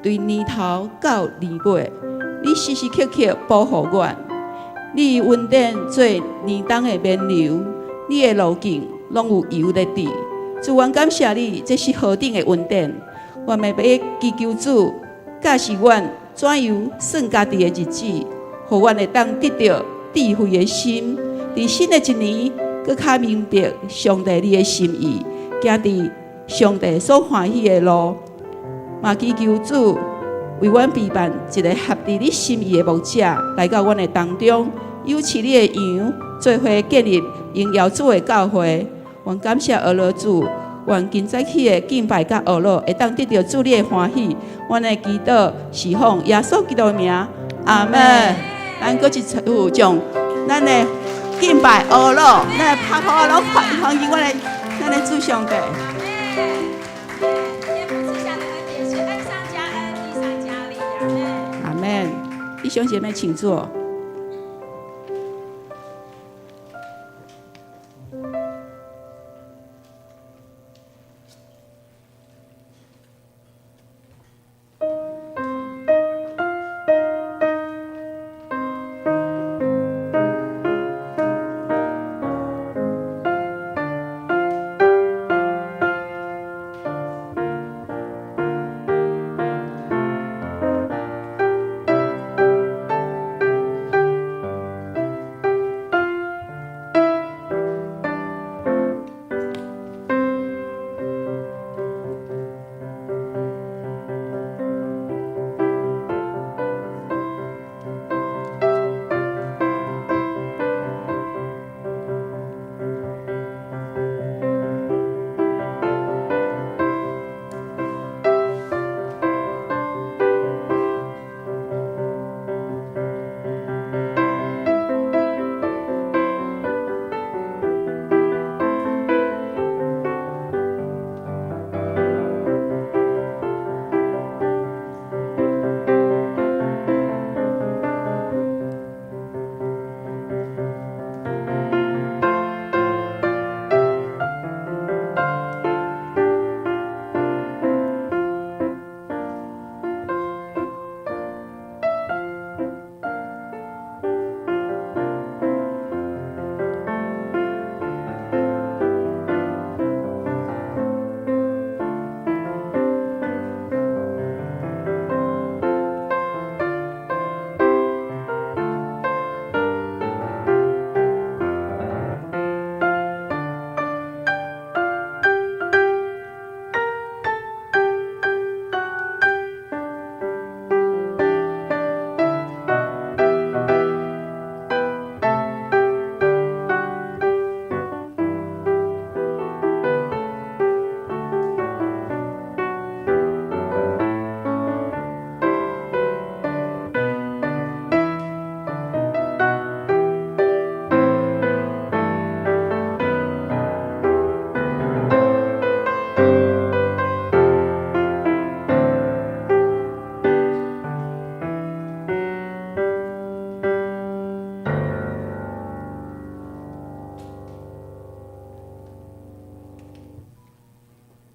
对年头到年尾，你时时刻刻保护阮。你恩典做年冬的绵流，你的路径拢有油在滴。主，阮感谢你，这是何等的恩典！我们要祈求主教示阮怎样算家己的日子，互阮会当得到智慧的心，伫新的一年，更较明白上帝你的心意，行伫上帝所欢喜的路。嘛祈求主为阮备办一个合伫你心意的牧者，来到阮的当中，有饲你的羊，做伙建立荣耀主的教会。愿感谢俄罗主，愿今早起的敬拜甲俄罗会当得到主你的欢喜。阮的祈祷是奉耶稣基督的名，阿门。咱搁一次将咱的敬拜俄罗，咱的拍好拢欢迎咱的主上帝。阿门。弟兄姐妹，请坐。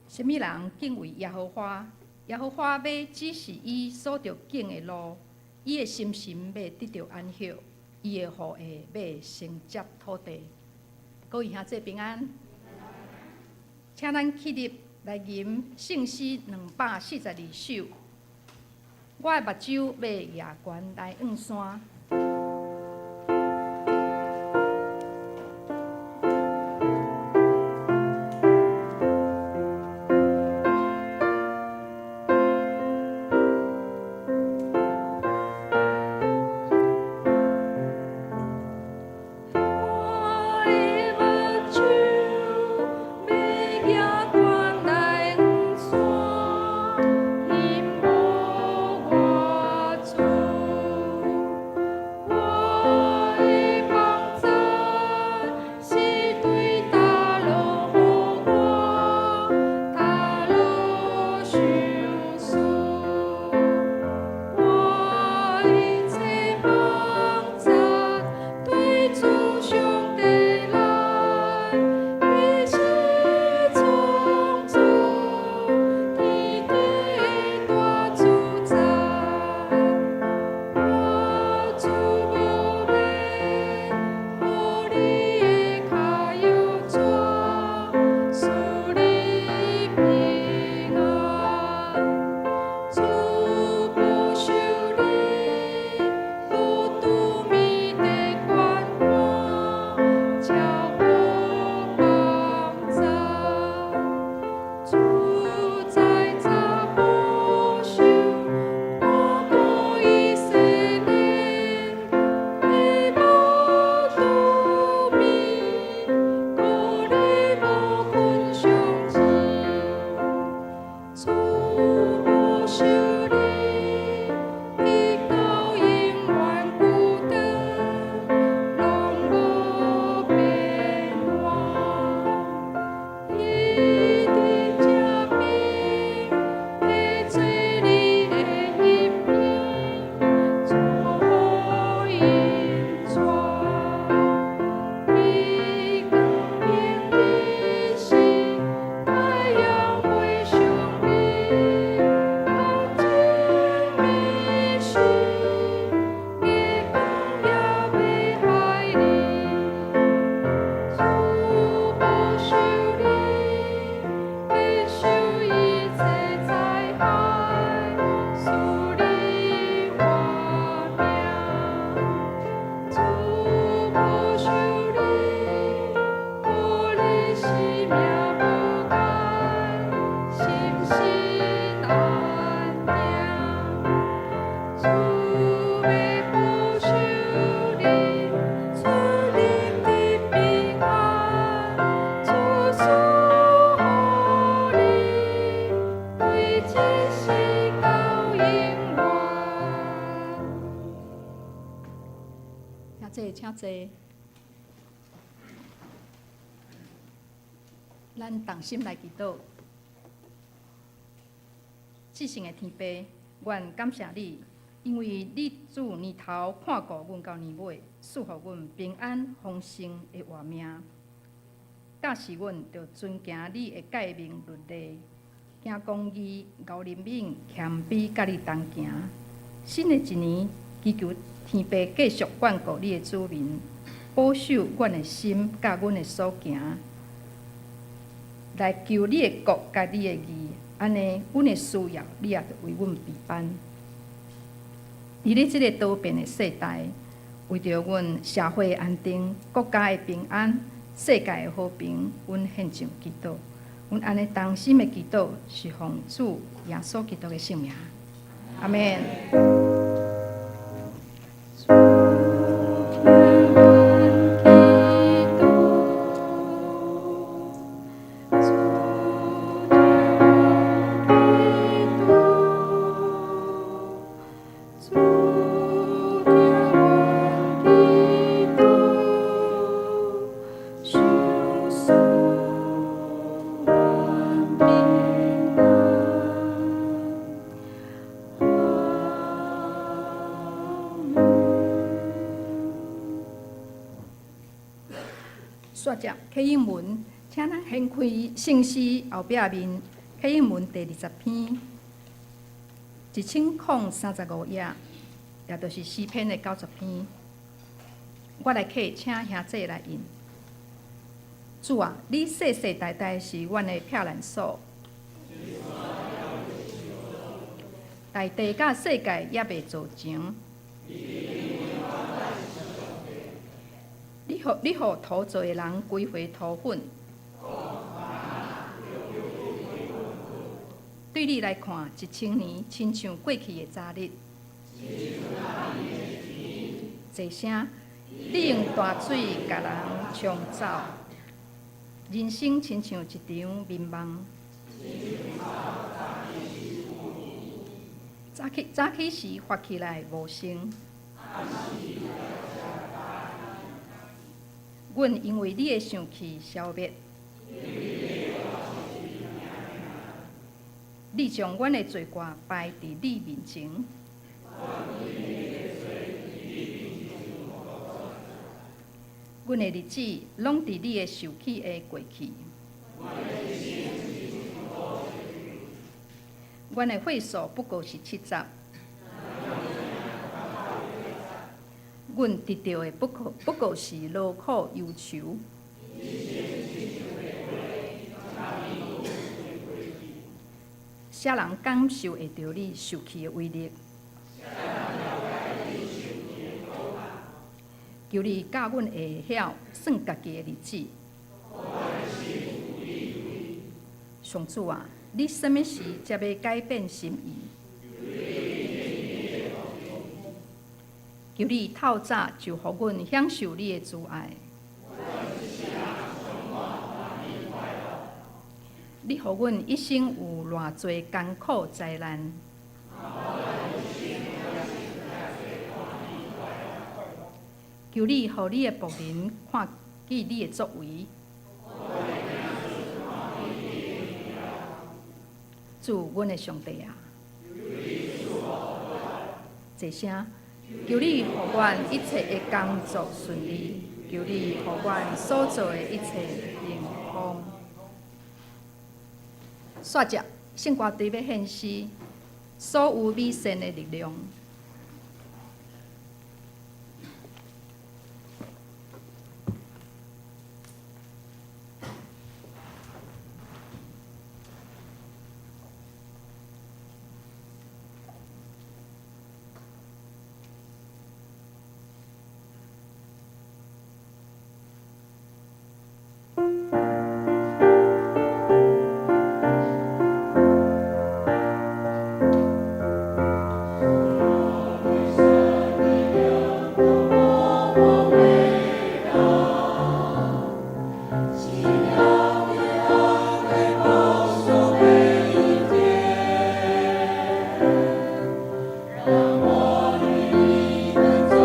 什么人敬畏耶和华？耶和华要指示伊所着行的路，伊的心神要得到安息，伊的后裔要承接土地。各位兄弟平安，请咱起立来吟圣诗242首。我的目睭要夜悬来望山。请坐。咱同心来祈祷。至圣的天父，愿感谢你，因为你自年头看顾阮到年尾，赐予阮平安丰盛的活命。教示阮着遵行你的诫命律例，行公义、熬怜悯、谦卑，甲你同行。新的一年，祈求天父继续眷顾你的子民，保守阮的心，甲阮的所行，来求你的国，甲你的义。安尼，阮的需要，你也着为阮备办。伫咧即个多变的世代，为着阮社会的安定、国家的平安、世界的和平，阮献上祈祷。阮安尼同心的祈祷，是奉主耶稣基督的圣名。阿门。刷接启应文，请咱掀开圣诗后壁面启应文第20篇，1035页，也就是诗篇的90篇。我来刻，请兄姐来印。主啊，你世世代代是阮的避难所，大地甲世界也袂造成。你互土做的人归回土粉，对你来看，1000年亲像过去的早日。一声，你用大水甲人冲走，人生亲像一场眠梦。早起时发起来无声。阮因为你的生气消灭，你将阮的罪过摆伫你面前。阮的日子拢伫你的受气的过去，阮的岁数不过是70。阮得到的不过是劳苦忧愁。啥人感受会到你受气的威力？求你教阮会晓算家己的日子。上主啊，你什么时才要改变心意？求你透早就予阮享受你的慈爱。你予阮一生有偌济艰苦灾难。求你予你的仆人看见你的作为。主，阮的上帝啊！一声。求你予阮一切的工作顺利，求你予阮所做的一切平安。刷接圣歌队要献诗，所有美善的力量。让我与你们走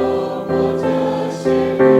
过这些路。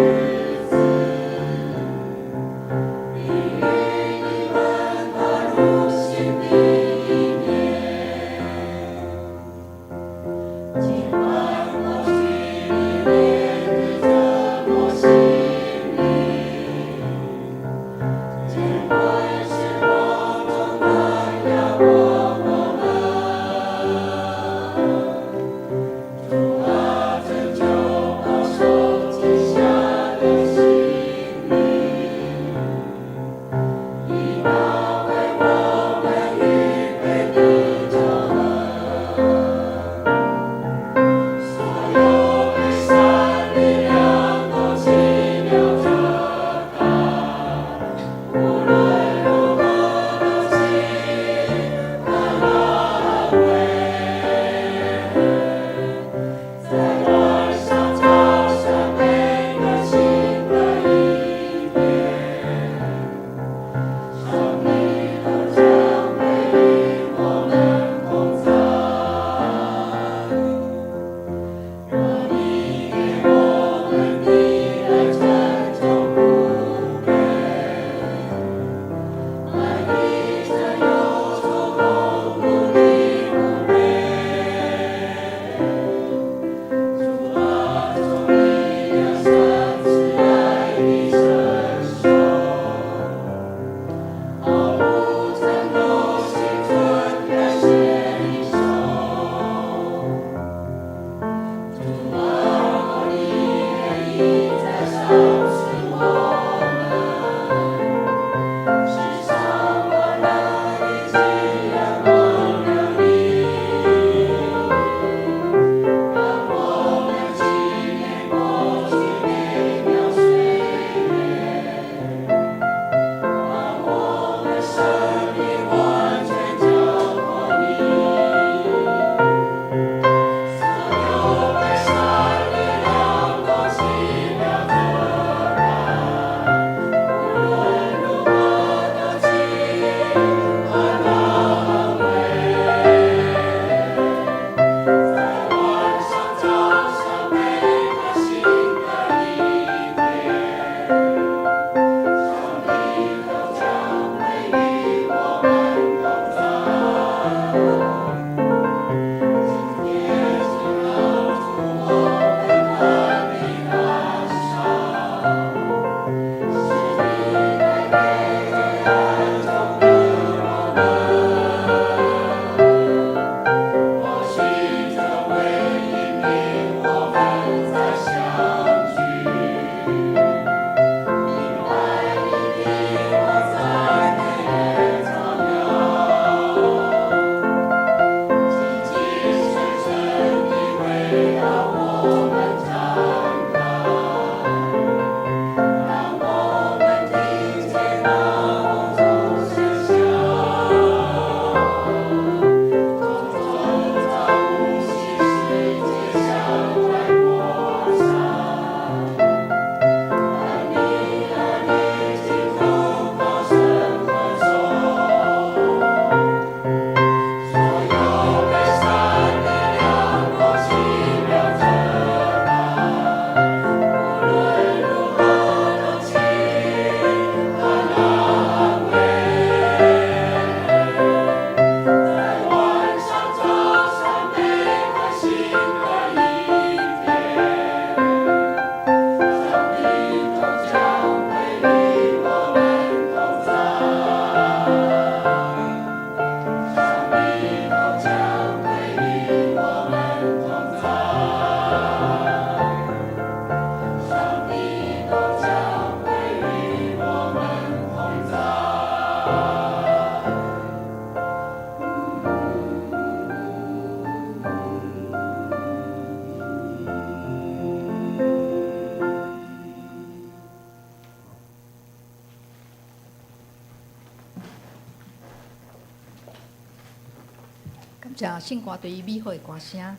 这圣歌对于美好的歌声，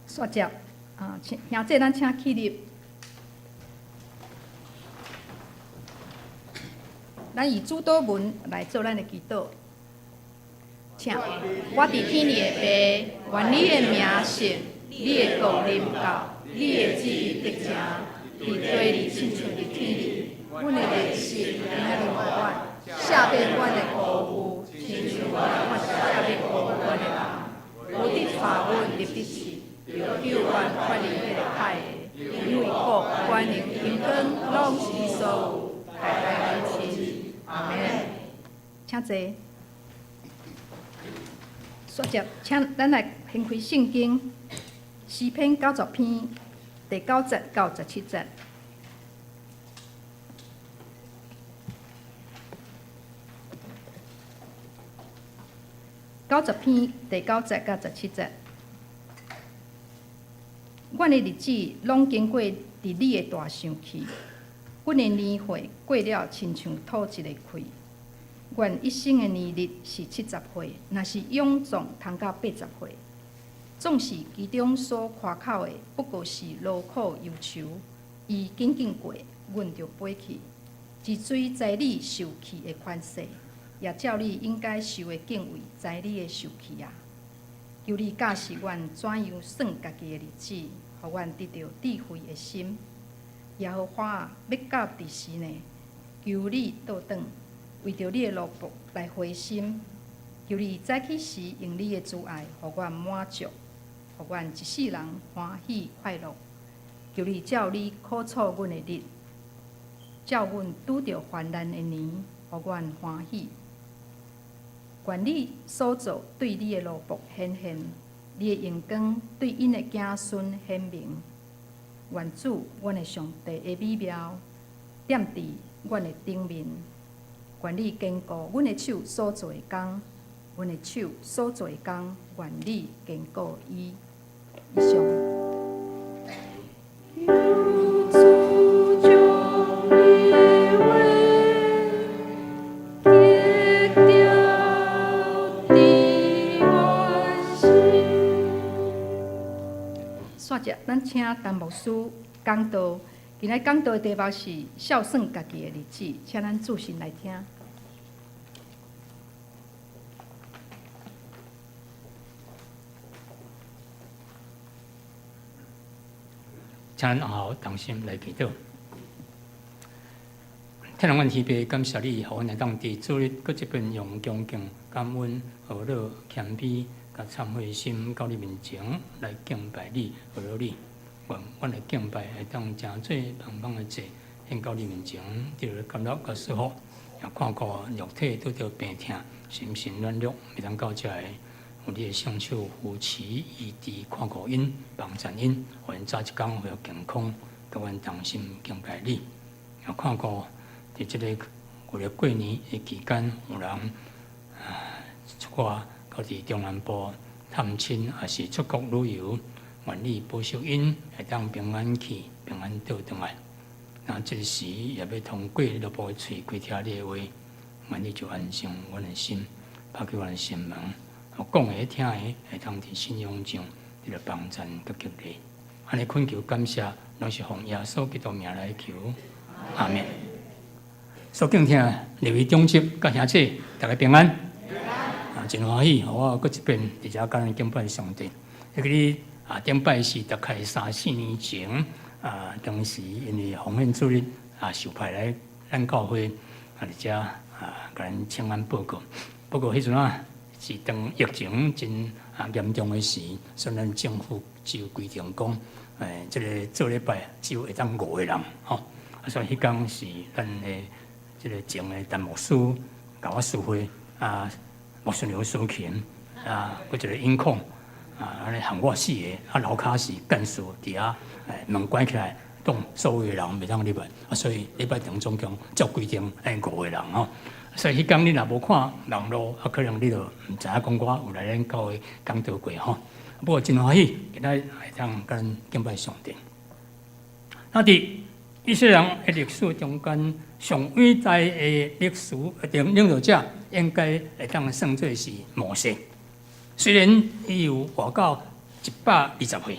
煞接兄弟，咱请起立，咱以主祷文来做咱的祈祷。请我伫天里的爸，愿你的名圣，你的国临到，你的旨意得成，伫地里亲像伫天里。阮的日食，今仔日互阮，赦免阮的过误，亲像阮赦免过阮的人。无得罚阮入地去，就救阮脱离迄个歹的，因为国、权力、平安，拢是你所有，代代相亲。阿门。请坐。接着，请咱来掀开圣经诗篇90篇第9节到17节。90篇第9节到17节。阮的日子拢经过伫你的大上去，阮的年岁过了，亲像土一个开。阮一生的年日是70岁，若是勇壮，通到80岁。总是其中所夸口的，不过是劳苦忧愁。伊紧紧过，阮就飞去。一水在你受气的款式，也照你应该受的敬畏，在你的受气啊。求你教示阮怎样算家己的日子，互阮得到智慧的心。耶和华啊，要到第时呢？求你倒转。为着你的路仆来回心，求你早起时用你的慈爱，互阮满足，互阮一世人欢喜快乐。求你照你苦楚阮的日，照阮拄着患难的年，互阮欢喜。愿你所做对你的路仆显现，你的荣光对因的子孙显明。愿主，阮的上帝的美妙，点伫阮的顶面。愿你坚固阮的手所做的工，阮的手所做的工，愿你坚固伊。以上。煞接，咱请陈牧师讲道。今仔讲道的题目是孝顺家己的日子，请咱注心来听。请咱好同心来祈祷。天父，阮天父，感谢你，互阮会当伫主日搁一遍用恭敬、感恩、和乐、谦卑、甲忏悔心到你面前来敬拜你、和乐你。愿阮的敬拜会当诚做芳芳的祭，献到你面前，得到感乐甲舒服。也看过肉体拄着病痛，心神软弱，袂当到遮个，有你的双手扶持医治，看顾因，帮助因，互因早一天恢复健康，甲阮同心敬拜你。也看过伫即个为了过年的期间，有人出外到伫中南部探亲，也是出国旅游。愿你保守因会当平安去，平安倒转来。那这时也要通过落步的嘴，开听你的话，愿你就安静阮的心，打开阮的心门，互讲的听的会当伫信仰上得到帮助甲激励。安尼恳求感谢，拢是奉耶稣基督名来求，阿门。所敬听立位中集甲兄弟，大家平安。真欢喜，我搁一遍伫遮感恩敬拜上帝。迄个日顶摆是大概3、4年前当时因为奉献主日受派来咱教会伫遮甲咱请安报告。不过迄阵是当疫情真严重的时，所以咱政府只有规定讲，即个做礼拜只有会当5个人吼。所以迄天是咱的即个前的陈牧师甲我疏会牧师刘淑琴佫一个音控安尼含我4个楼骹是干事伫遐门关起来，当所有的人袂当入来所以礼拜堂总共照规定5个人吼。所以迄天你若无看网络可能你就毋知影讲我有来咱教会讲道过吼。不过真欢喜，今仔会当甲咱敬拜上帝。那伫以色列人的历史中间，上伟大的历史领导者应该会当算作是摩西。虽然伊有活到120岁，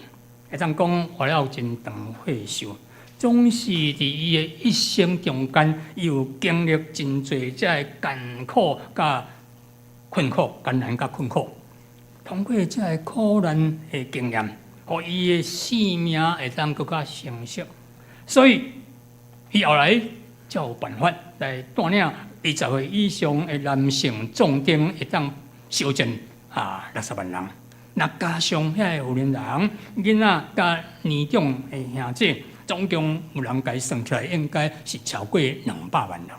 会当讲活了真长岁数，总是伫伊的一生中间，伊有经历真侪遮个艰苦甲困苦、艰难甲困苦。通过遮个苦难的经验，互伊的生命会当更加成熟。所以，伊后来才有办法来带领20岁以上的男性壮丁会当修正60万人。那加上遐个有年人、囡仔甲年长的兄弟，总共有人家算出来，应该是超过200万人。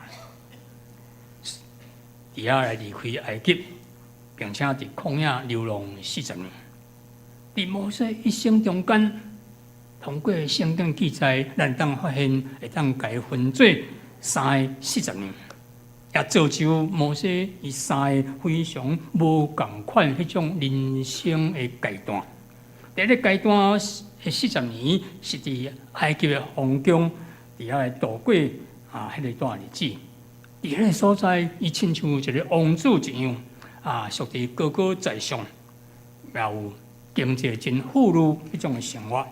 伫遐来离开埃及，并且伫旷野流浪40年。伫摩西一生中间，通过圣经记载，咱当发现会当改分做40年。也造就摩西伊3个非常无共款迄种人生的阶段。第一个阶段的40年是伫埃及的皇宫伫遐度过迄个段日子。伫迄个所在，伊亲像一个王子一样属伫高高在上，也有经济真富裕迄种的生活，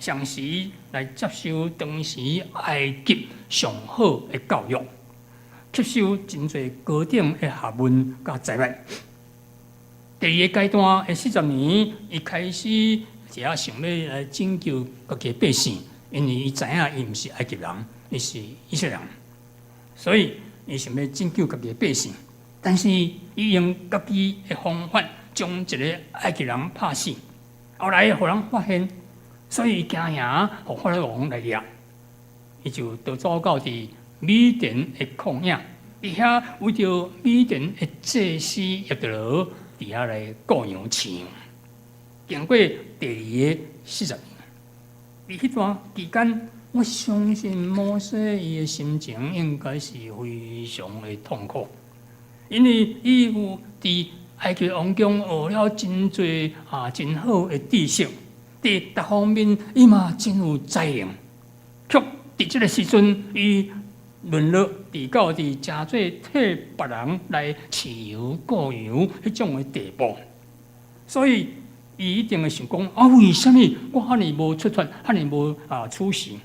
同时来接受当时埃及上好的教育。吸收真侪高等的学问甲财物。第二个阶段的40年，伊开始一下想要来拯救家己百姓，因为伊知影伊毋是埃及人，伊是以色列人，所以伊想要拯救家己百姓。但是伊用家己的方法将一个埃及人拍死，后来互人发现，所以伊惊吓，互法老王来抓，伊就逃走到伫米甸的旷野，伫遐为着米甸的祭司叶德罗，伫遐来过羊饲羊。经过第2个40年，伫迄段期间，我相信摩西伊的心情应该是非常的痛苦，因为伊有伫埃及王宫学了真侪真好的知识，伫各方面伊嘛真有才能，却伫即个时阵伊沦落至到真做替别人来饲羊顾羊迄种的地步，所以伊一定会想讲为什么我遐尼无出头，遐尼无出息？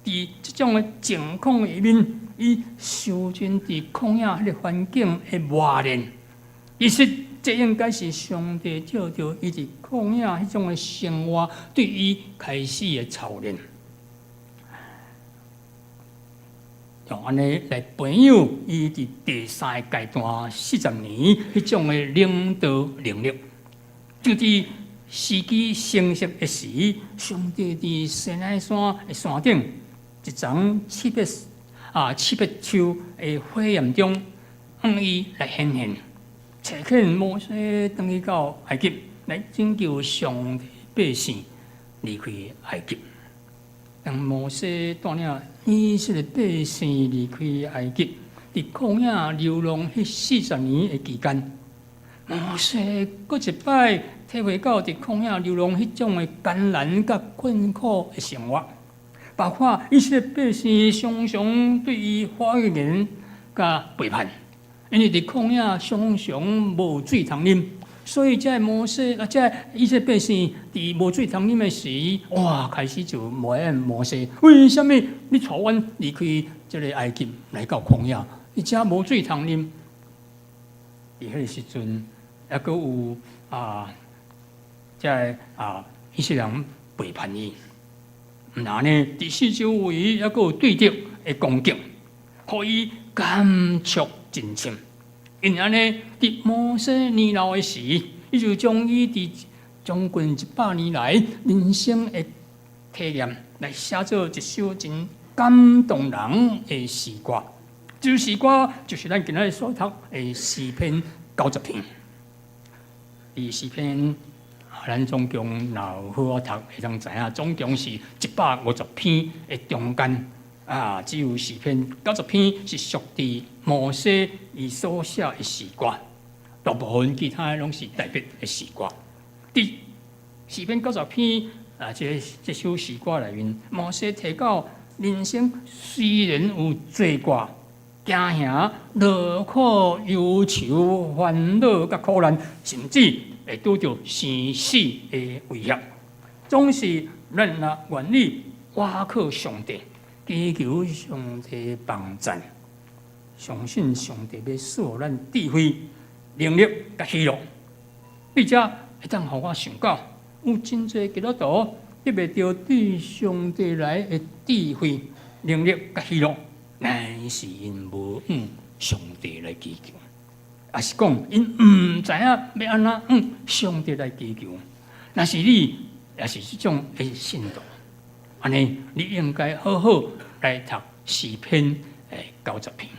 伫即种的情况里面，伊受尽伫旷野迄个环境的磨练，其实这应该是上帝照着伊伫旷野迄种的生活，对伊开始的操练。用安尼来培养伊伫第3个阶段40年迄种的领导能力。就伫时机成熟的时，上帝伫西奈山的山顶一丛七百树的火焰中，伊来显现，找见摩西登去到埃及来拯救上帝百姓离开埃及。当摩西带领以色列百姓离开埃及，伫旷野流浪迄40年的期间，摩西搁一摆体会到伫旷野流浪迄种的艰难甲困苦的生活，包括以色列百姓常常对伊发言甲背叛，因为伫旷野常常无水通啉。所以，这摩西这以色列百姓伫无水通啉的时，开始就埋怨摩西：为什么你带阮离开这个埃及来到旷野？你遮无水通啉？伫迄个时阵，还阁有这以色列人背叛伊，毋然呢，伫四周围还阁有对敌的攻击，互伊感触真深。因安尼，伫摩西年老的时，伊就将伊伫将近100年来人生的体验，来写做一首真感动人的诗歌。这首诗歌就是咱今仔日所读的诗篇90篇。伫诗篇，咱总共若有好读，会当知影，总共是150篇的中间。只有诗篇90篇是属于摩西伊所写的诗歌，大部分其他拢是特别的诗歌。伫诗篇90篇这首诗歌内面，摩西提到人生虽然有罪过、惊吓、劳苦、忧愁、烦恼甲苦难，甚至会拄着生死的威胁。总是咱若愿意倚靠上帝，祈求上帝帮助，相信上帝要赐予咱智慧、能力甲喜乐。并且会当互我想到，有真侪基督徒得袂到对上帝来的智慧、能力甲喜乐，乃是因无上帝来祈求，也是讲因毋知影要安怎上帝来祈求。若是你也是这种的信徒，安尼你应该好好来读诗篇90篇。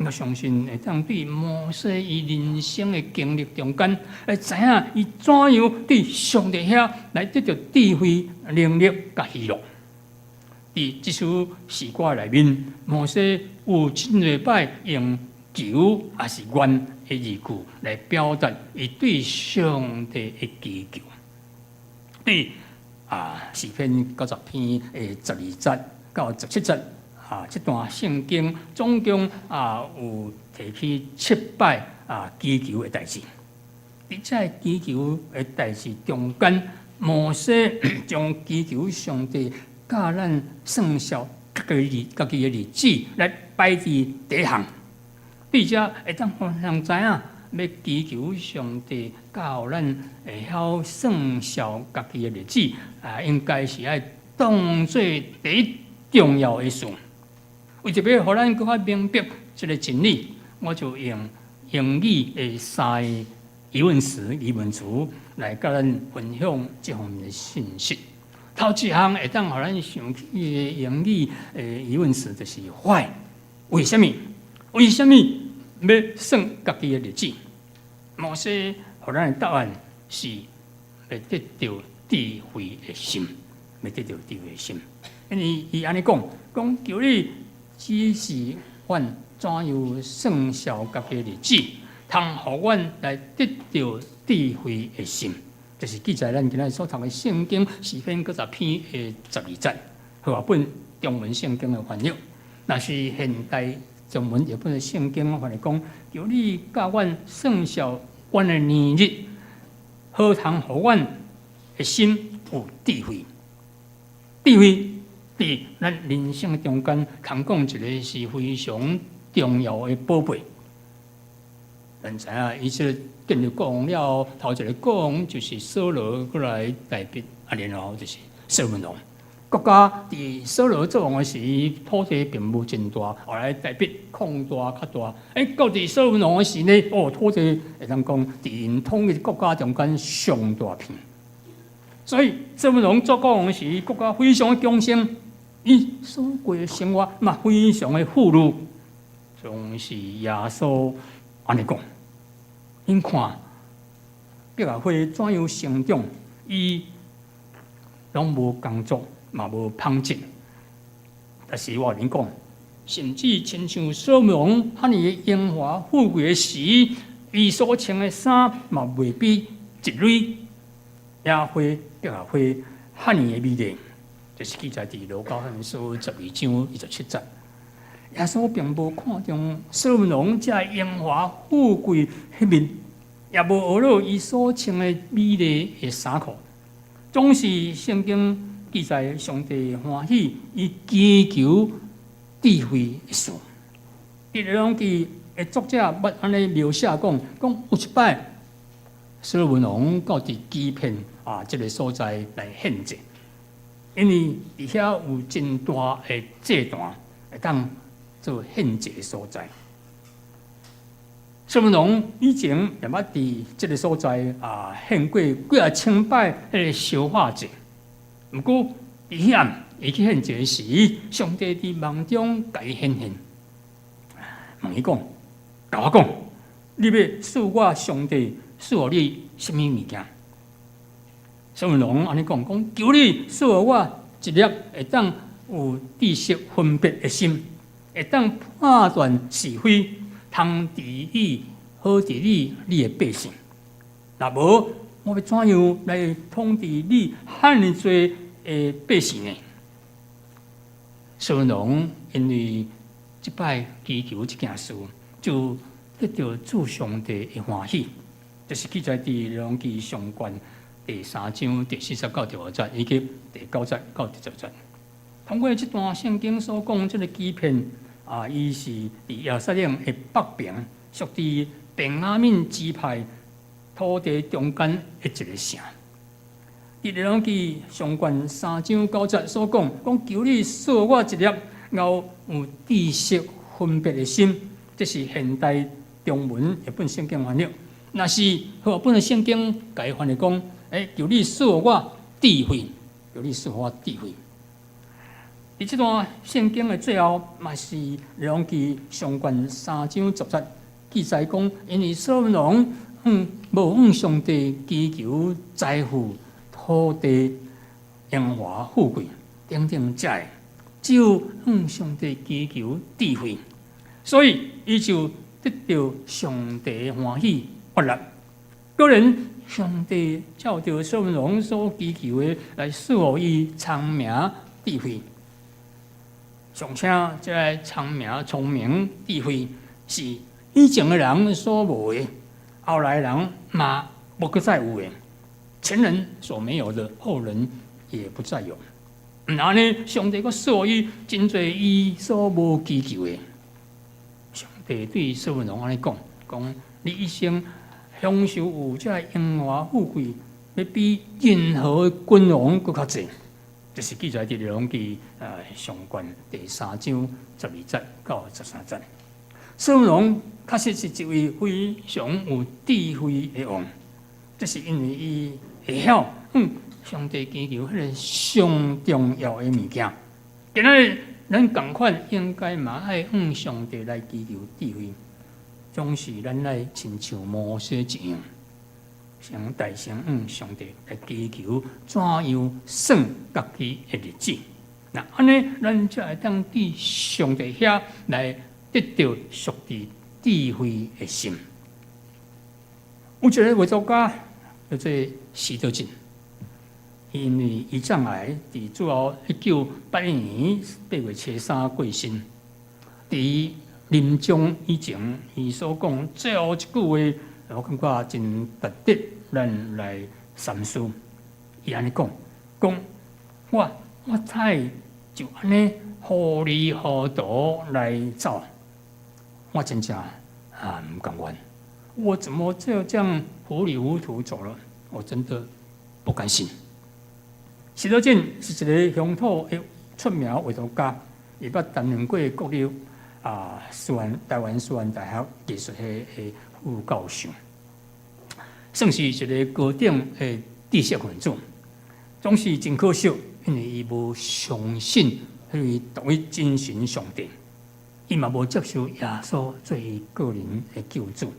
我相信会当对摩西伊人生的经历中间，会知影伊怎样对上帝遐来得到智慧、能力甲喜乐。伫这首诗歌内面，摩西有真侪摆用求也是愿的字句来表达伊对上帝的祈求。对诗篇90篇的12节到17节。这段圣经总共有提起7摆祈求的代志。伫这祈求的代志中间，摩西将祈求上帝教咱算数家己的日子来摆伫第一项。对这会当互人知影，要祈求上帝教咱会晓算数家己的日子，应该是要当做第一重要的事。为着要互咱更加明白这个真理，我就用英语的3个疑问词来甲咱分享这方面的信息。头一项会当互咱想起的英语疑问词就是 Why？ 为什么？为什么要算家己的日子？摩西互咱的答案是要得到智慧的心，要得到智慧的心。因为伊安尼讲求你。只是阮怎样算数家己的日子，通互阮来得到智慧的心，就是记载咱今仔所读的圣经诗篇90篇的12节，和本中文圣经的翻译。若是现代中文译本的圣经翻译讲，求你教阮算数阮的年日，好通互阮的心有智慧，智慧。伫咱人生中间，通讲一个是非常重要的宝贝。咱知影，伊这建立国王了，头一个国王就是扫罗过来代笔，然后就是所罗门王。国家伫扫罗做王的时，土地并无真大，后来代笔扩大较大。到伫所罗门王的时呢，土地会当讲伫因统一国家中间上大片。所以所罗门王做国王的时，国家非常的强盛。伊所过的生活嘛，非常的富裕，总是耶稣安尼讲。因看百合花怎样成长，伊拢无工作，嘛无芳景。但是我跟你讲，甚至亲像所罗门王遐尼荣华富贵的时，伊所穿的衫嘛未比一蕊野花百合花遐尼的美丽。就是记载伫路加福音书12章27节，耶稣并无看重所罗门王这荣华富贵迄面，也无学了伊所穿的美丽的衫裤，总是圣经记载上帝欢喜伊祈求智慧的事。伫《两记》的作者捌安尼描写讲有一摆，所罗门王到伫基遍这个所在来献祭。因为伫遐有真大的祭坛，会当做献祭的所在。所罗门王以前也捌伫这个所在献过几啊千摆迄个烧化祭。不过伫遐伊去献祭时，上帝伫梦中甲伊显现，问伊讲：“甲我讲，你要赐我上帝赐予你什么物件？”所罗门王安尼讲，求你赐予我一粒会当有知识分别的心，会当判断是非，通治理好治理你的百姓。若无，我要怎样来统治你遐尼多的百姓呢？所罗门王因为即摆祈求这件事，就得到主上帝的欢喜。就是记载伫《列王记》上卷第3章第49第5节以及第9节到第10节。通过这段圣经所讲，这个欺骗伊是伫耶撒冷的北边，属伫便雅悯支派土地中间的一个城。伫《列王记》上卷3章9节所讲，求你赐我一粒有知识分别的心，这是现代中文日本圣经翻译。若是和本的圣经改翻译讲，求你赐我智慧，求你赐我智慧。伫这段圣经的最后，嘛是《列王记》上卷3章10节记载讲，因为所罗门无向上帝祈求财富、土地、荣华富贵等等遮的，只有向上帝祈求智慧，所以伊就得到上帝欢喜悦纳。个人上帝照着所罗门所祈求的来赐予伊聪明智慧。上请这个聪明智慧是以前的人所无的，后来人嘛不可再有的。前人所没有的，后人也不再有。然后呢，上帝阁赐予伊真侪伊所无祈求的。上帝对所罗门安尼讲，你一生享受有这荣华富贵，要比任何君王阁较济。就是记载伫《列王记》上卷第3章12节到13节。所罗门确实是一位非常有智慧的王，这是因为伊会晓上帝祈求迄个上重要的物件。今仔日咱同款应该嘛爱向上帝来祈求智慧，总是咱来亲像摩西一样。上大声上帝来祈求，怎样算家己的日子？那安尼，咱才会当伫上帝遐来得到属于智慧的心。有一个画作家叫做徐德进，因为胰脏癌伫主后1981年8月初3过身。伫临终以前，伊所讲最后一句话。我感觉真值得咱来三思。伊安尼讲，我太就安尼糊里糊涂来走，我真正唔甘愿。我怎么就这样糊里糊涂走了？我真的不甘心。徐德进是一个乡土的出名画图家，伊捌担任过国立台湾师范大学艺术系的副教授，算是一个高等的知识分子。总是真可惜，因为伊无相信迄位独一真神上帝，伊嘛无接受耶稣做伊个人的救主，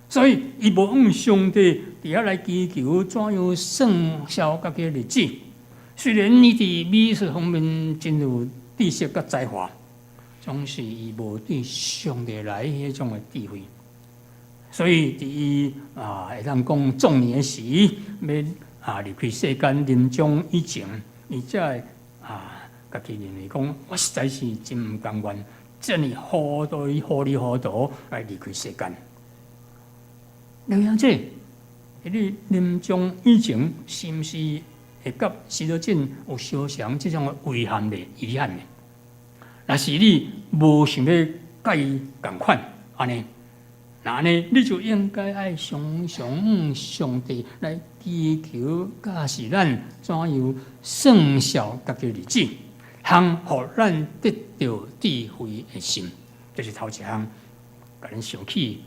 所以伊无向上帝伫遐来祈求怎样算消家己的日子。虽然伊伫美术方面真有知识甲才华，总是伊无对上帝来迄种的智慧。所以伫伊会当讲壮年时要离开世间临终以前，伊才家己认为讲，我实在是真唔甘愿，这么糊里糊涂来离开世间。了解这，你临终以前是毋是会甲徐德进有相像这种的遗憾的、遗憾的？若是你无想要甲伊共款安尼。那呢，你就应该爱常常上帝来祈求，假使咱怎样算消家己日子，通互咱得到智慧的心。这是头一项，甲咱想起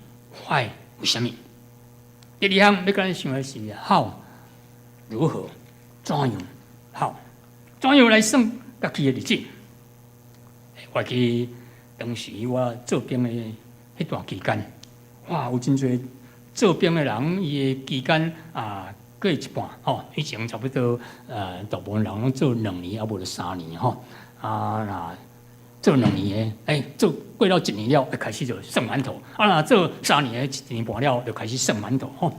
坏为什么？第二项要甲咱想的是好如何，怎样好，怎样来算家己的日子。我记得当时我做兵的迄段期间。哇，有真侪做兵的人，伊的期间过一半吼。以前差不多大部分人拢做2年，啊无就3年吼。那做2年的，做过了1年了，就开始就算馒头。那做3年的1年半了，就开始算馒头吼。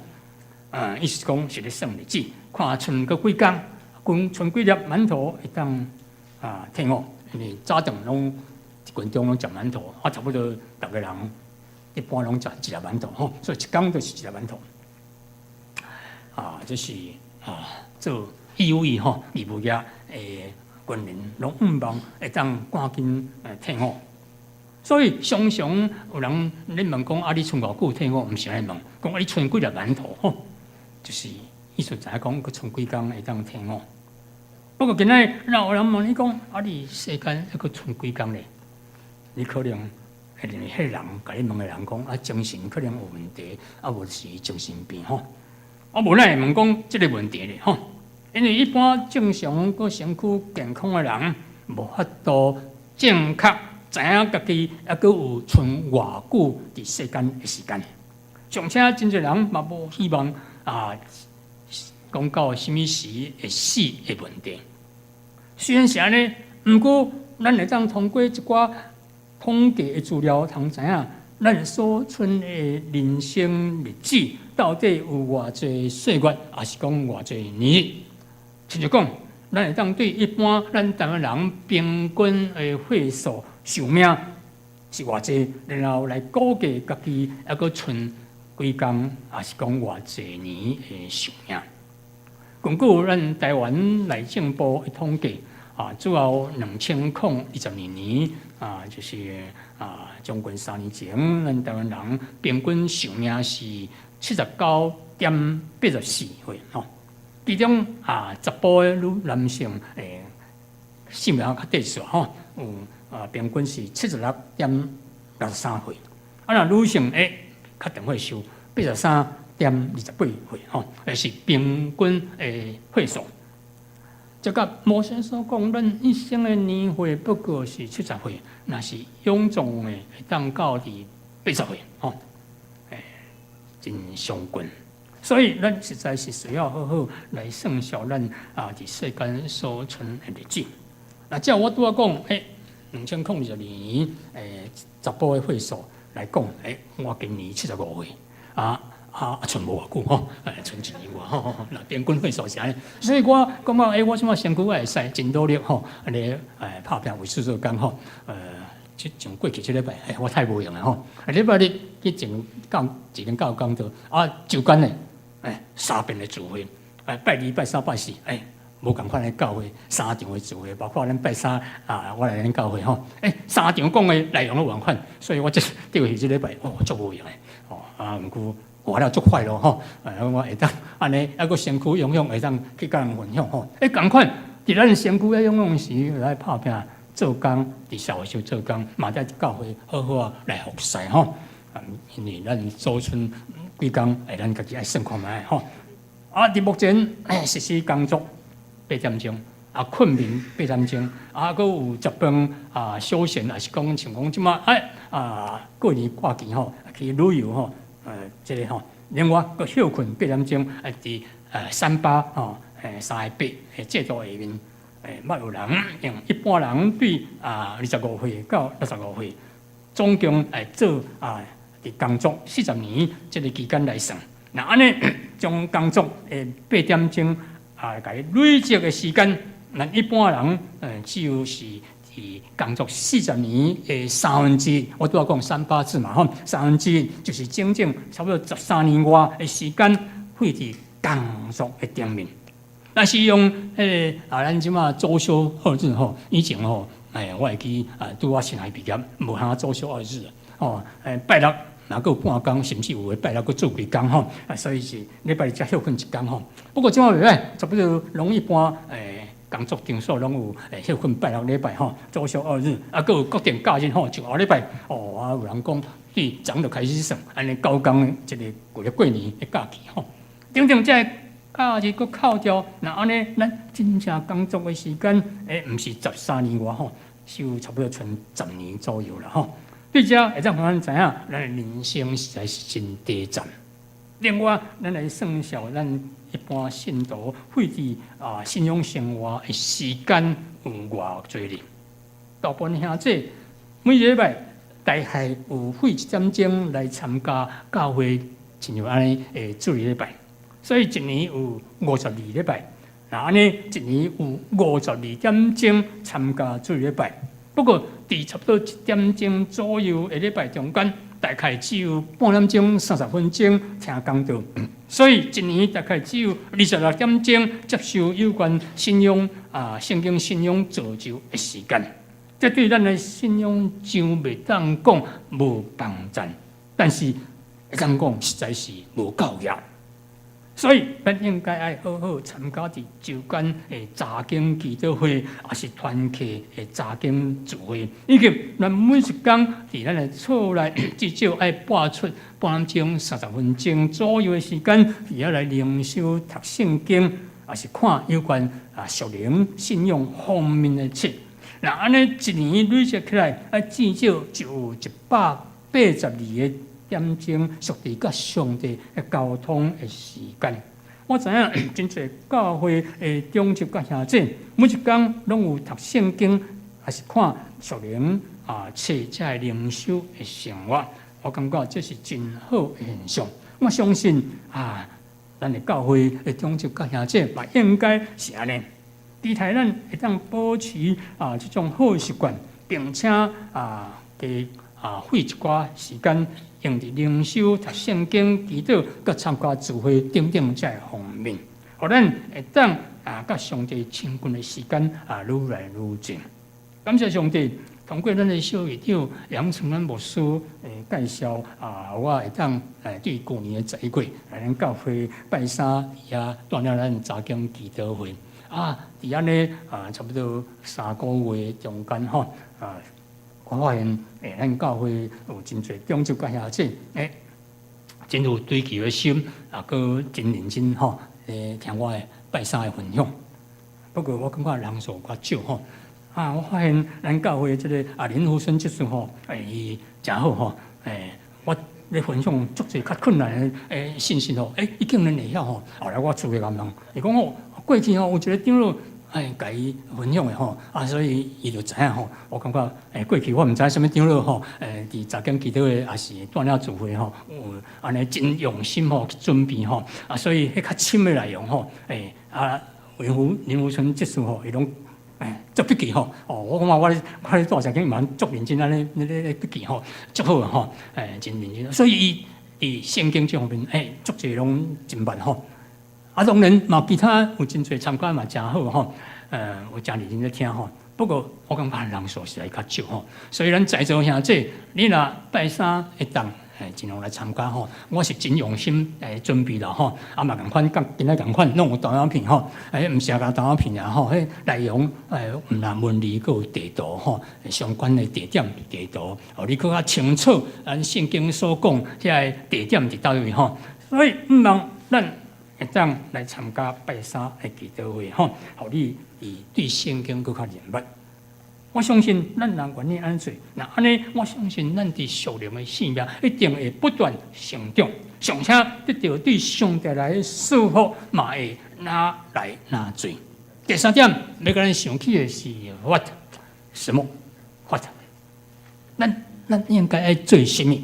意思讲是咧算日子，看剩个几工，剩几粒馒头会当退伍。因为早顿拢群众拢食馒头，差不多逐个人。一般拢食1粒馒头吼，所以一工就是1粒馒头。这是做义务役吼，义务役军人拢毋望会当赶紧退伍。所以常常有人咧问讲你剩偌久退伍？毋是来问，讲你剩几粒馒头吼，就是意思就係講佢剩幾工會當退伍。不過今日有人問你講你世間一個剩幾工咧？你可能係認為迄人甲你問嘅人講精神可能有問題，無是精神病吼。無咱會問講即個問題咧吼，因為一般正常個身軀健康嘅人，無法度正確知影家己還佫有剩偌久佇世間嘅時間。上且真濟人嘛無希望講到什麼時會死嘅問題。雖然是安尼，毋過咱會當通過一寡統計嘅資料，通知影咱所存嘅人生日子到底有偌濟歲月，還是講偌濟年日。親像講，咱會當對一般咱台灣人平均嘅歲數壽命是偌濟，然後來估計家己還佫存幾工，還是講偌濟年嘅壽命。根據咱台灣內政部嘅統計，主要2022年就是將近3年前，咱台灣人平均壽命是79.84歲吼。其中十步嘅女男性壽命較短數吼，有平均是76.63歲。若女性較長歲數83.28歲吼，是平均嘅歲數。就甲摩西所講，咱一生嘅年歲不過是70歲，若是臃腫嘅會當到80歲吼，真相近。所以咱實在是需要好好來算數咱佇世間所存嘅日子。照我拄仔講，2022年十步嘅歲數來講，我今年75歲剩無偌久吼，剩一年外吼，平均歲數是安尼。所以我感覺我即馬身軀會使真努力吼，安尼拍拼為事做工吼。像過去即禮拜，我太無用啦吼。禮拜日去前一年9工度週間咧，3遍嘅聚會，拜2、拜3、拜4，無共款嘅教會3場嘅聚會，包括咱拜3我來咱教會吼，3場講嘅內容都共款，所以我即對起即禮拜足無用嘅，毋過。活了足快咯吼，我會當安尼，一個身軀養養會當去甲人分享吼。共款，佇咱身軀養養時來拍拼做工，佇社會上做工，嘛在教會好好來服侍吼。因為咱所存幾工，咱家己愛算看覓吼。佇目前實施工作8點鐘，困眠8點鐘，佫有食飯休閒，還是講像講即馬過年掛期吼，去旅遊吼。即個吼，另外個休困8點鐘，佇38吼38制度下面，捌有人用一般人對25歲到65歲，總共做佇工作40年即個期間來算。那安尼將工作8點鐘甲伊累積嘅時間，咱一般人只有是。工作40年嘅1/3，我都要講38字嘛，吼，1/3就是整整差不多13年外嘅時間，費佇工作嘅頂面。但是用咱即馬周休2日吼，以前吼，我會記拄我新來畢業，無通周休2日吼，拜六若佫有半工，甚至有嘅拜六佫做幾工吼，所以是禮拜日才休困1工吼。不過即馬袂歹，差不多攏一般工作場所攏有休困拜六禮拜吼，周休2日，佫有國定假日吼，就後禮拜有人講對昨就開始算，安尼9工一個過年嘅假期吼，等等即個假日佫扣掉，那安尼咱真正工作嘅時間，毋是13年外吼，就差不多存10年左右啦吼。對遮會當互咱知影，咱嘅人生實在是真短暫。另外，咱來算數咱。一般信徒費佇信仰生活嘅時間有偌濟哩？大部分兄弟每禮拜大概有費1點鐘來參加教會，親像安尼主日禮拜，所以一年有52禮拜。那安尼一年有52點鐘參加主日禮拜。不過佇差不多1點鐘左右嘅禮拜中間，大概只有半点钟、30分钟听讲道，所以一年大概只有26点钟接受有关信仰圣经信仰造就的时间。这对咱的信仰上袂当讲无帮助，但是会当讲实在是无够用。所以，咱应该爱好好参加伫周间的查经祈祷会，也是团契的查经聚会，以及咱每一天伫咱的厝内，至少爱拨出半点钟、30分钟左右的时间，伫遐来灵修、读圣经，也是看有关属灵信仰方面的册。那安尼一年累积起来，至少就有182个点钟属于甲上帝的交通的时间。我知影真侪教会的长执甲兄弟，每一天拢有读圣经，还是看属灵册才会灵修的生活。我感觉这是真好的现象。我相信咱的教会的长执甲兄弟嘛，应该是安尼。期待咱会当保持这种好习惯，并且给费一寡时间用伫灵修、读圣经、祈祷、佮参加聚会等等这方面，互咱会当甲上帝亲近的时间愈来愈近。感谢上帝，通过咱的小会长杨崇安牧师介绍我会当对去年的11月来咱教会拜三也带了咱查经祈祷会。伫安尼差不多3个月中间吼，我发现咱教会有真侪长执甲兄弟，真有追求的心，佮真认真吼，听我的拜三的分享。不过我感觉人数较少吼，我发现咱教会这个林福生执事吼，伊真好吼，我咧分享足侪较困难的信息吼，伊竟然会晓吼。后来我厝里甲问，伊讲过去有一个长老甲伊分享的吼，所以伊就知影吼。我感觉过去我毋知什么长老吼，伫查经祈祷会也是带了聚会吼，有安尼真用心吼去准备吼，所以迄较深的内容吼，林福春执事吼，伊拢做笔记吼，我感觉我咧带查经蛮足认真安尼咧笔记吼，足好吼，真认真。所以伊伫圣经这方面，足侪拢真捌吼。当然嘛，其他有真侪参加嘛，真好吼。有真认真咧听吼。不过我感觉人数实在较少吼，所以咱在座兄弟，你若拜三会当尽量来参加吼。我是真用心准备啦吼。嘛共款，今仔共款弄有动画片吼，毋是甲动画片啊吼，迄内容毋但文字，佫有地图吼，相关的地点地图，你佫较清楚咱圣经所讲遐地点伫倒位吼。所以毋通咱会当来参加拜三的祈祷会吼，互你对圣经佫较认捌。我相信咱人愿意安做，那安尼，我相信咱伫属灵的生命一定会不断成长，上且得到对上帝来祝福，嘛会拿来拿做。第三点，要甲咱想起的是 what 什么 what， 咱应该爱做什么？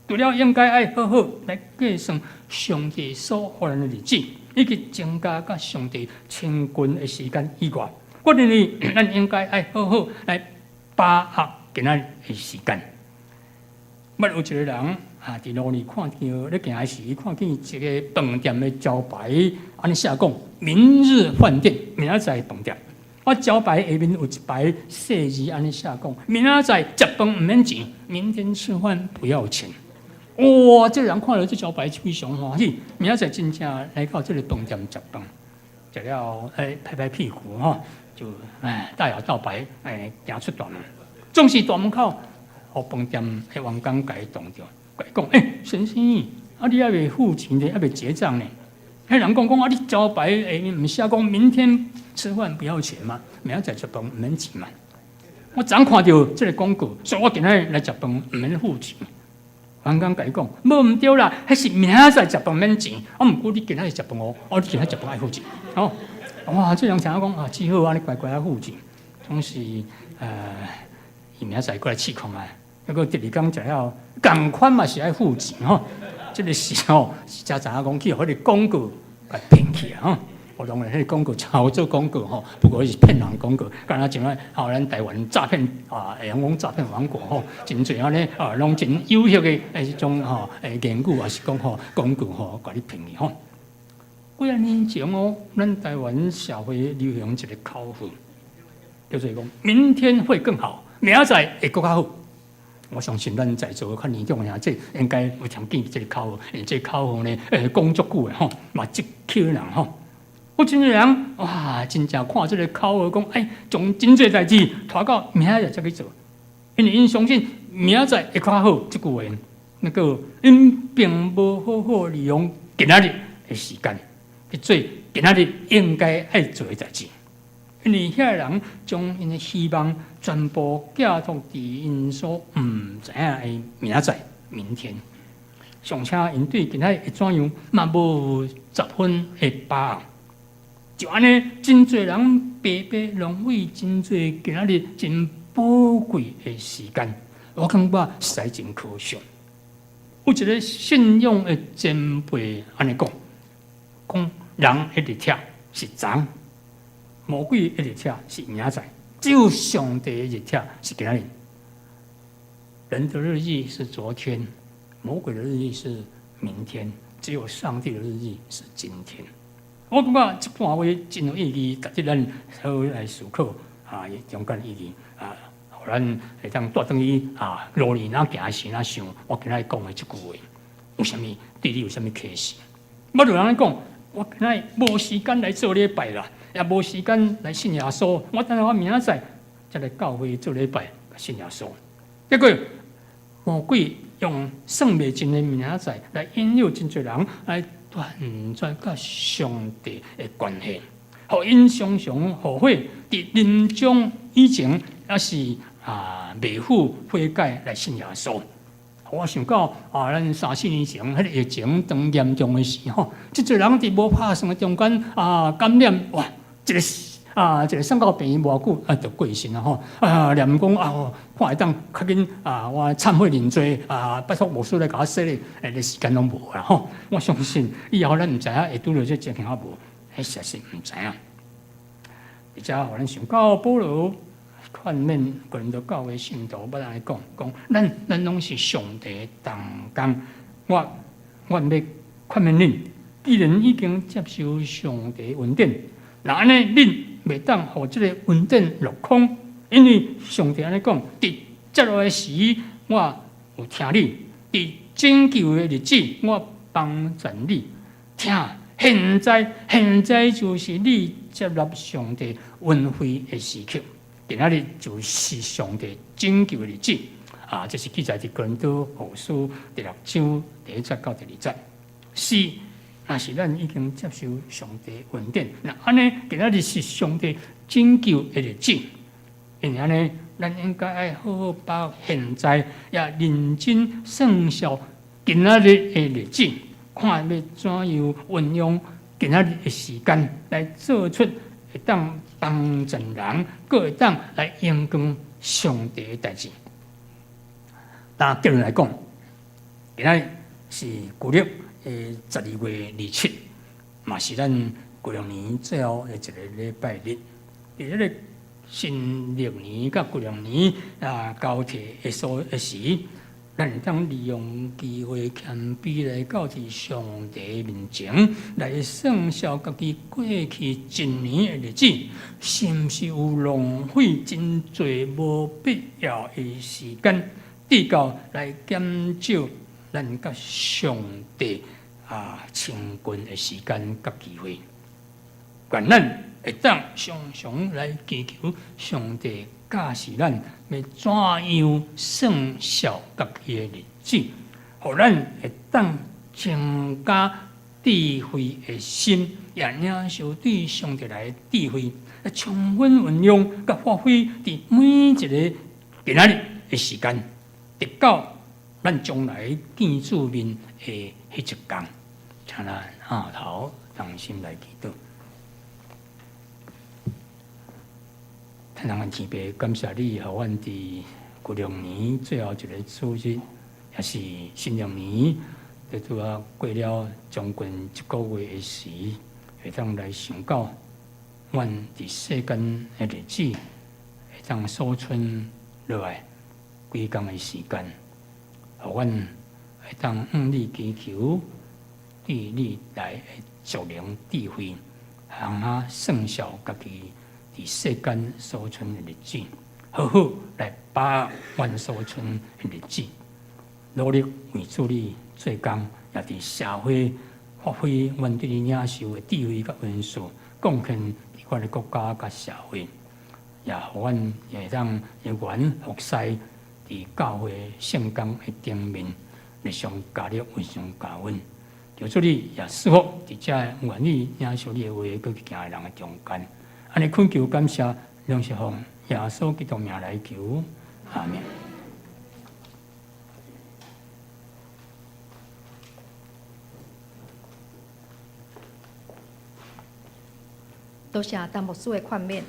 除了应该爱好好来计算上帝所发咱的日子，以及增加甲上帝亲近的时间以外，我认为咱应该爱好好来把握今仔的时间。捌有一个人伫路里看到咧行的时，看见一个饭店的招牌，安尼写讲“明日饭店”，明仔载饭店。我招牌下面有一排细字，安尼写讲：“明仔载食饭唔免钱，明天吃饭不要钱。”哇！这人看到这招牌非常欢喜，明仔载真正来到这个饭店食饭，食了拍拍屁股吼，就大摇大摆行出大门。总是大门口，互饭店的员工甲伊挡着，甲伊讲：先生，你还未付钱呢，还未结账呢。迄人讲你招牌唔写讲明天吃饭不要钱嘛，明仔载食饭唔免钱嘛。我昨看到这个广告，所以我今日来食饭唔免付钱。员工甲伊讲，无毋对啦，迄是明仔载食饭免钱。毋过你今仔日食饭你今仔食饭爱付钱。哇！这人听讲只好安尼乖乖付钱，总是伊明仔载过来试看啊。那个第二天食了，共款嘛是爱付钱吼。这个时候，才知影讲去互你广告给骗去啊！我当然迄个广告真好做广告吼，不过是骗人广告。敢若像咱台湾诈骗会用讲诈骗王国吼，真侪安尼拢真有效的迄种言语，也是讲广告甲你骗去吼。几啊年前咱台湾社会流行一个口号，叫做讲明天会更好，明仔载会更较好。我相信咱在座看年长的这应该有听见这个口号，这个口号呢，讲足久的吼，嘛即口人吼。有真侪人哇，真正看这个口号讲，将真侪代志拖到明仔载才去做，因为因相信明仔载会较好。这句话，那个因并无好好利用今仔日的时间去做今仔日应该爱做的代志。因为遐人将因的希望全部寄托伫因所毋知影的明仔载、明天，尚且因对今仔日会怎样，嘛无10分的把握。就安尼，真侪人白白浪费真侪今仔日真宝贵的时间，我感觉实在真可惜。有一个信用的前辈安尼讲人一日贴是昨。魔鬼一日贴是明仔载，只有上帝一日贴是今仔日。人的日历是昨天，魔鬼的日历是明天，只有上帝的日历是今天。我感觉这段话真有意义，值得咱好来思考中间意义互咱会当带转去路里哪行时哪想，我今仔讲的这句话，有啥物对你有啥物启示？我就人讲，我今仔无时间来做礼拜啦。也无时间来信耶稣，我等下我明仔载才来教会做礼拜信耶稣。结果魔鬼用算袂尽的明仔载来引诱真侪人来断绝甲上帝的关系，互因常常后悔伫临终以前也是未付悔改来信耶稣。我想到咱3-4年前迄个疫情当严重的时候，即侪人伫无拍算的中间感染哇！一个送到病院无久就过身了吼。念讲看会当较紧我忏悔认罪拜托牧师来甲我洗礼，你时间拢无啦吼。我相信以后咱毋知影会拄到这情形无，迄实是毋知影。而且互咱想到保罗劝勉个人都教会信徒，要安尼讲，咱拢是上帝同工。我要劝勉恁，既然已经接受上帝恩典。那安尼，恁袂当互即个恩典落空，因为上帝安尼讲：伫接落来时，我有听你；伫拯救的日子，我帮助你。听，现在就是你接纳上帝恩惠的时刻。今仔日就是上帝拯救的日子这是记载伫哥林多后书第6章第1节到第2节。是。若是咱已经接受上帝恩典，那安尼今仔日是上帝拯救的日子，因为安尼咱应该爱好好把握现在，也认真算数今仔日的日子，看要怎样运用今仔日的时间来做出会当帮助人，佫会当来荣光上帝的代志。但结论来讲，今仔日是旧历12月27，嘛是咱旧历年最后的一个礼拜日。伫迄个新历年甲旧历年交替的时，咱会当利用机会谦卑来到伫上帝面前，来算数家己过去一年的日子，是毋是有浪费真侪无必要的时间，直到来减少咱甲上帝亲近的时间甲机会，愿咱会当常常来祈求上帝教示咱要怎样算数家己的日子，互咱会当增加智慧的心，也领受对上帝来的智慧，来充分运用甲发挥伫每一个今仔日的时间，直到咱将来见主面的迄一天。请咱下头同心来祈祷。天上的天父，感谢你，互阮伫旧历年最后一个主日，也是新历年，拄过了将近1个月的时，会当来想到阮伫世间的日子，会当所存落来几工的时间，互阮会当向你祈求，对你来的属灵智慧，通算数家己伫世间所存的日子，好好来把握阮所存的日子，努力为主你做工，也伫社会发挥阮对你领袖的智慧甲恩赐，贡献伫阮的国家甲社会，也互阮会当会愿服侍伫教会圣工的顶面，日常加力，日常加温。求主你也赐福伫遮愿意领受你的话，搁去行的人的中间。安尼恳求感谢，拢是奉耶稣基督名来求，阿门。多谢陈牧师的劝勉。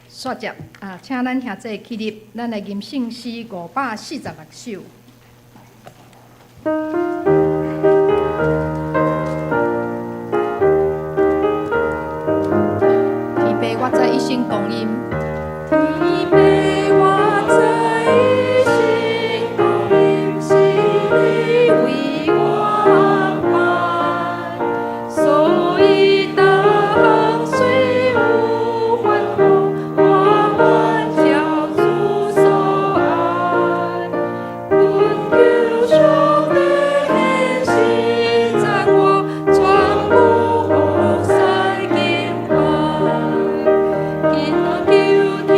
续接请咱兄弟起立，咱来吟圣诗546首。天父，我在一心同音。天父，我在一心同音，是你为我安排，所以当水无欢呼，我们叫主所爱，困求上的恩赐在我全部后世敬拜，今日求天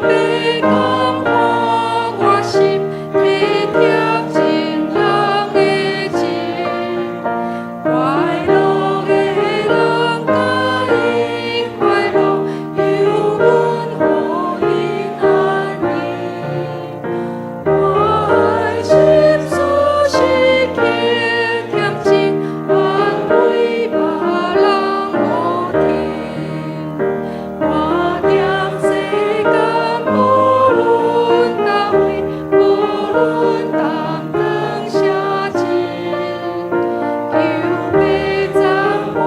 父感化我心，体贴情人的情，快乐的人甲因快乐，有阮互因安宁。我爱心所是刻贴情，安慰别人无听。我踮世间无论叨位，无论担当啥钱，求别赞我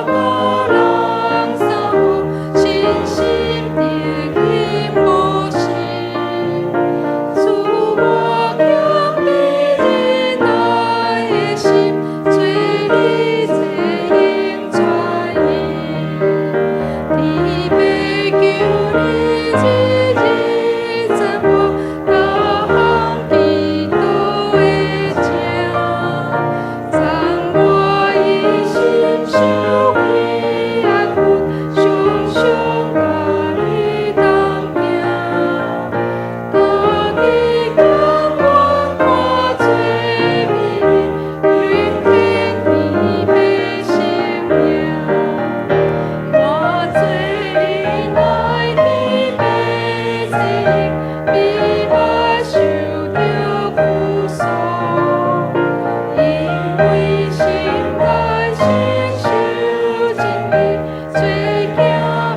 个人生活，信心的心无息。主我谦卑忍耐的心，做你这应传意。天父求你日日赞我，各项基督的情，赞我一心受为爱父，常常甲你同行。当你跟我看最美丽，云天地的生命，我最爱你的心，比我受着苦楚，因为心内心受真理，最惊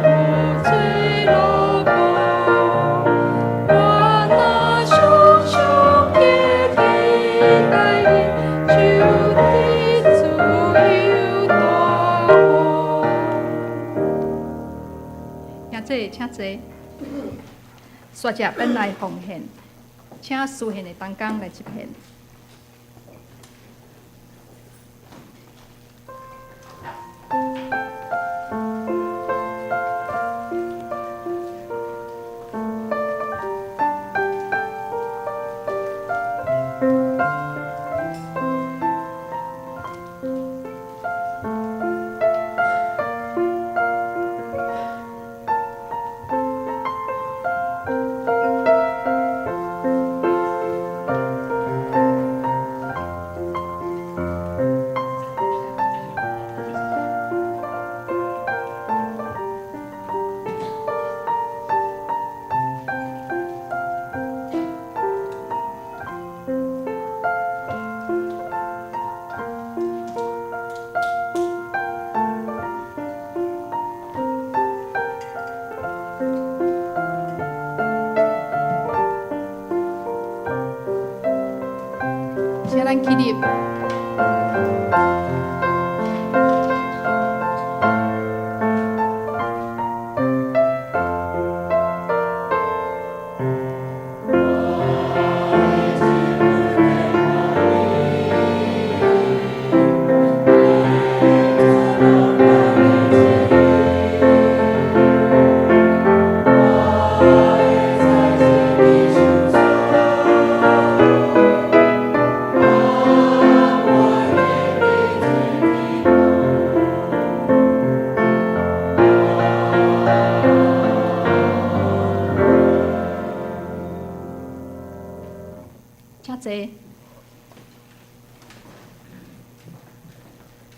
无最落寞。我若常常记起待你，就地自由大我。兄弟，请坐。续接本来奉献，请书献的同工来接献。请咱起立。济。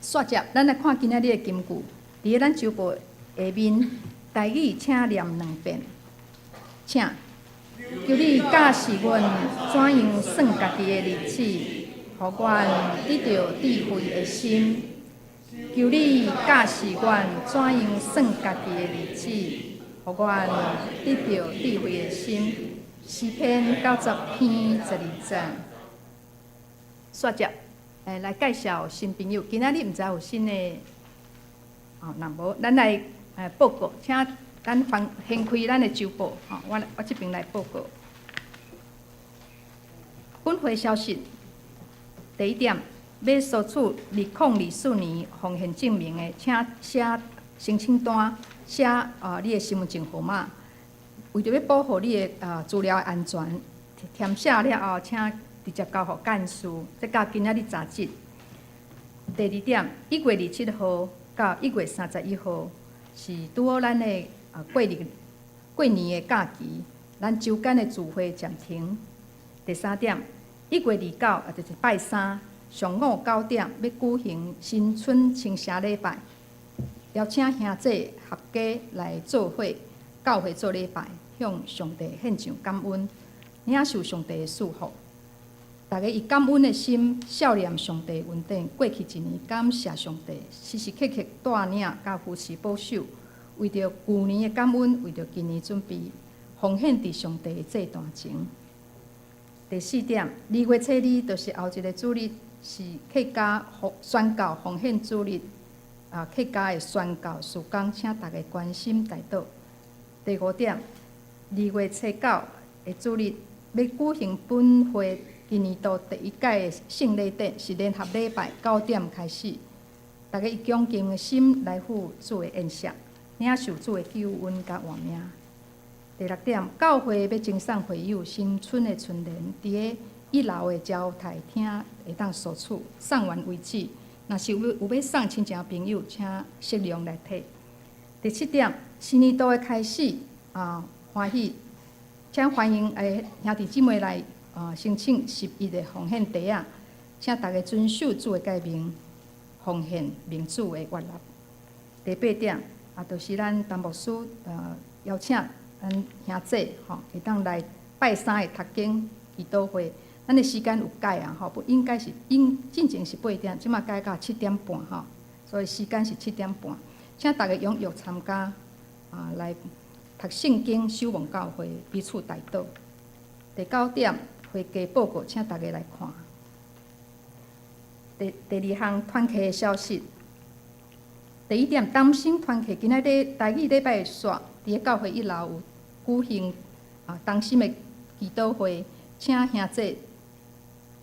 续接，咱来看今仔日的金句，伫咧咱周报下面，台语请念2遍，请求你教示阮怎样算家己的日子，互阮得到智慧的心。求你教示阮怎样算家己的日子，互阮得到智慧的心。诗篇90篇12节。续接，来介绍新朋友。今仔日毋知有新的若无，咱来报告，请咱掀开咱的周报，我这边来报告。本会消息，第一点，要索取2024年奉献证明的，请写申请单，写你的身份证号码。为着要保护你的资料安全，填写了后，请直接交予干事。再到今仔日早日。第二点，1月27号到1月31号是拄好咱的过年的假期，咱周间的聚会暂停。第三点，1月29，就是拜三上午9点要举行新春清明礼拜，邀请兄弟合家来做伙，教会做礼拜。向上帝献上感恩，领受上帝的祝福。大家以感恩的心，孝念上帝恩典。过去一年，感谢上帝，时时刻刻带领甲扶持保守。为着旧年的感恩，为着今年准备，奉献伫上帝的祭坛前。第四点，2月初2就是后一个主日，是客家宣教奉献主日。客家的宣教事工，请大家关心带到。第5点。2月初9的主日，要举行本会今年度第1届的圣礼典，是联合礼拜9点开始。大家以恭敬的心来赴主的宴席，领受主的救恩甲活命。第6点，教会要赠送会友新春的春联，伫个1楼的招台厅会当索取，送完为止。若是有要送亲戚朋友，请适量来摕。第7点，新年度的开始欢喜，请欢迎兄弟姊妹来申请11的奉献袋仔，请大家遵守主的诫命，奉献民主的约纳。第8点就是咱陈牧师邀请咱兄弟会当来拜三的读经祈祷会。咱的时间有改不应该是进前是8点，即马改到7点半所以时间是7点半，请大家踊跃参加来。读圣经、守望教会，彼此带祷。第9点，会家报告，请大家来看。第2项团契的消息。第1点，担心团契今仔日台语礼拜的煞，伫个教会1楼有举行担心的祈祷会，请兄弟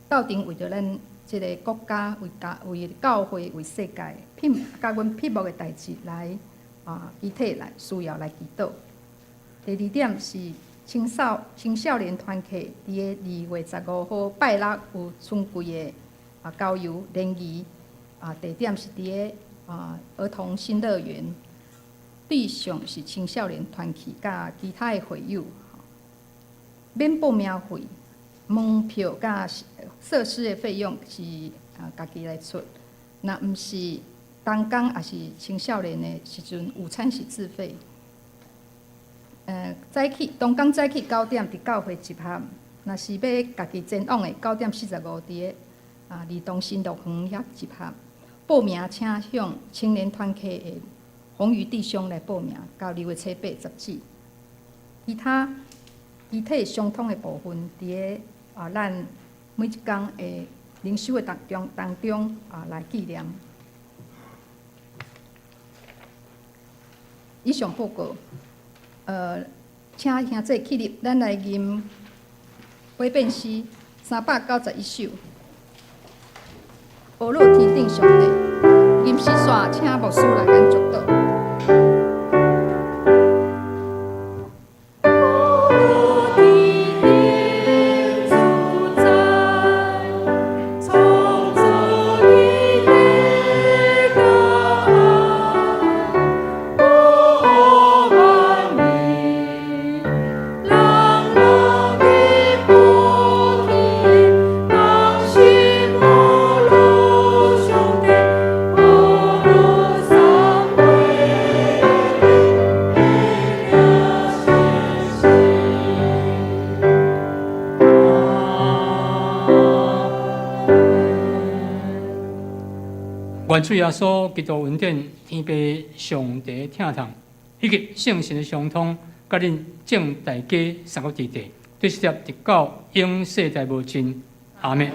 斗阵为着咱即个国家、为教会、为世界，甲阮撇幕的代志来集体来需要来祈祷。第2点是青少年团契，伫个2月15号拜六有春季的郊游联谊。第1点是伫个儿童新乐园，对象是青少年团契甲其他的会友。免报名费、门票甲设施的费用是家己来出。若毋是童工也是青少年的时阵，午餐是自费。东港早起9点伫教会集合，若是要家己前往的9点45伫个儿童新乐园遐集合。报名请向青年团契的红鱼弟兄来报名，到2月初8、10止。其他具体相通的部分，伫个咱每一天的灵修的当中来纪念。以上报告。请兄弟起立，咱来吟悔辩诗391首。保罗天顶上帝，吟诗煞，请牧师来咱祝祷。愿主耶稣基督恩典、天父上帝疼痛，以及圣神的相通，甲恁正大家三个地地，对是直到永世代无尽。阿门。